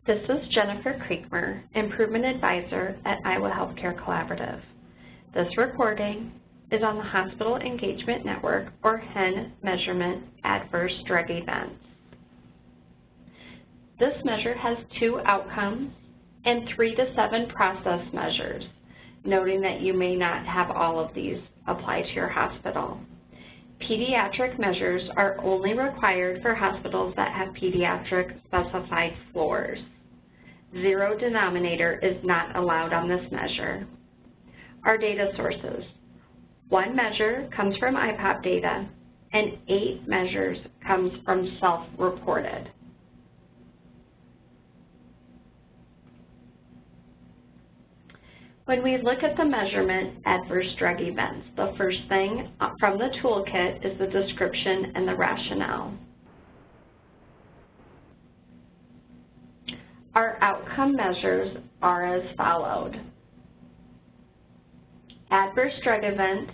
This is Jennifer Kriegmer, Improvement Advisor at Iowa Healthcare Collaborative. This recording is on the Hospital Engagement Network, or HEN, measurement adverse drug events. This measure has 2 outcomes and 3 to 7 process measures, noting that you may not have all of these apply to your hospital. Pediatric measures are only required for hospitals that have pediatric specified floors. Zero denominator is not allowed on this measure. Our data sources: 1 measure comes from IPOP data, and 8 measures comes from self-reported. When we look at the measurement adverse drug events, the first thing from the toolkit is the description and the rationale. Our outcome measures are as followed. Adverse drug event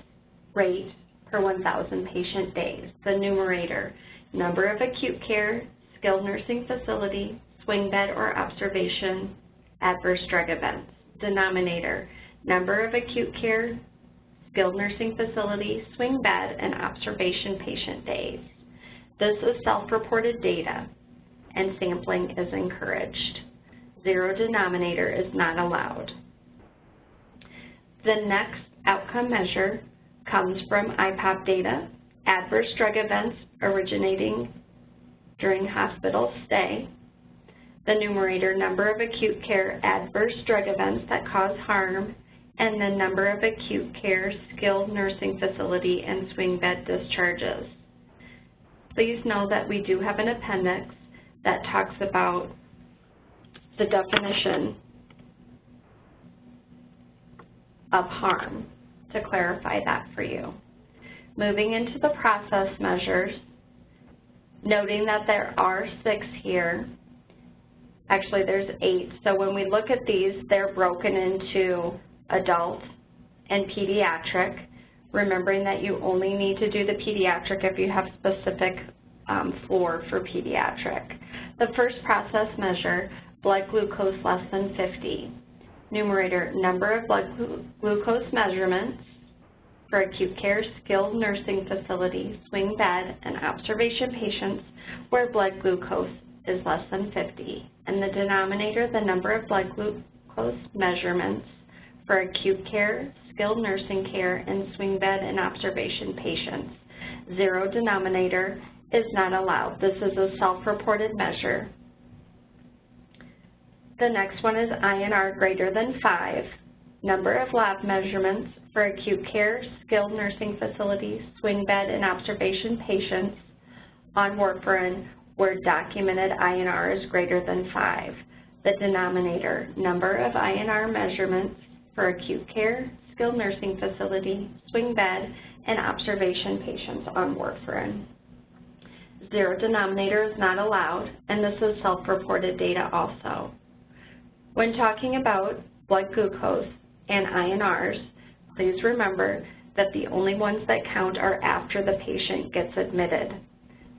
rate per 1,000 patient days. The numerator, number of acute care, skilled nursing facility, swing bed or observation adverse drug events. Denominator, number of acute care, skilled nursing facility, swing bed, and observation patient days. This is self-reported data, and sampling is encouraged. Zero denominator is not allowed. The next outcome measure comes from IPOP data, adverse drug events originating during hospital stay. The numerator, number of acute care adverse drug events that cause harm, and the number of acute care skilled nursing facility and swing bed discharges. Please know that we do have an appendix that talks about the definition of harm to clarify that for you. Moving into the process measures, noting that there are 6 here. Actually, there's 8. So when we look at these, they're broken into adult and pediatric, remembering that you only need to do the pediatric if you have specific floor for pediatric. The first process measure, blood glucose less than 50. Numerator, number of blood glucose measurements for acute care, skilled nursing facility, swing bed, and observation patients where blood glucose is less than 50. And the denominator, the number of blood glucose measurements for acute care, skilled nursing care, and swing bed and observation patients. Zero denominator is not allowed. This is a self-reported measure. The next one is INR greater than 5. Number of lab measurements for acute care, skilled nursing facilities, swing bed, and observation patients on warfarin where documented INR is greater than 5. The denominator, number of INR measurements for acute care, skilled nursing facility, swing bed, and observation patients on warfarin. Zero denominator is not allowed, and this is self-reported data also. When talking about blood glucose and INRs, please remember that the only ones that count are after the patient gets admitted.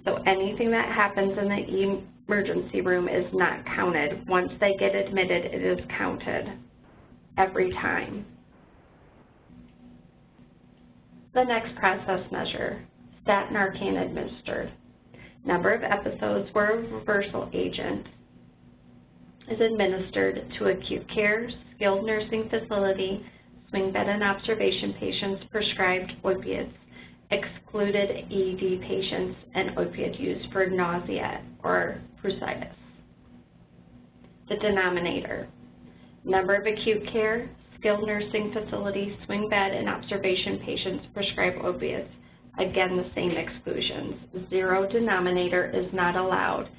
So anything that happens in the emergency room is not counted. Once they get admitted, it is counted every time. The next process measure, stat Narcan administered. Number of episodes where a reversal agent is administered to acute care, skilled nursing facility, swing bed and observation patients, prescribed opiates, excluded ED patients, and opiate use for nausea or pruritus. The denominator, number of acute care, skilled nursing facility, swing bed, and observation patients prescribed opiates. Again, the same exclusions. Zero denominator is not allowed.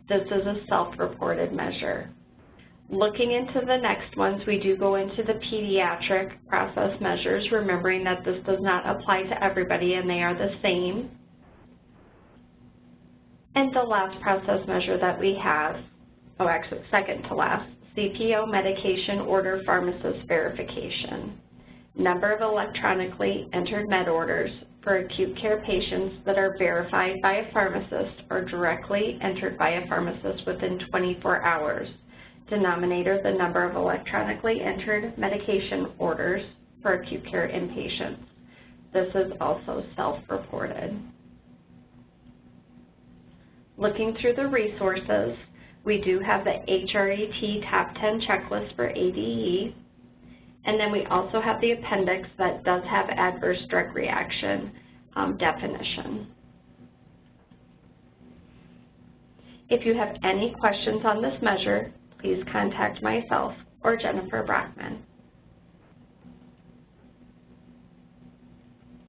This is a self-reported measure. Looking into the next ones, we do go into the pediatric process measures, remembering that this does not apply to everybody and they are the same. And the last process measure that we have, oh actually second to last, CPO medication order pharmacist verification. Number of electronically entered med orders for acute care patients that are verified by a pharmacist or directly entered by a pharmacist within 24 hours. Denominator, the number of electronically entered medication orders for acute care inpatients. This is also self-reported. Looking through the resources, we do have the HRET Top 10 checklist for ADE, and then we also have the appendix that does have adverse drug reaction definition. If you have any questions on this measure, please contact myself or Jennifer Brockman.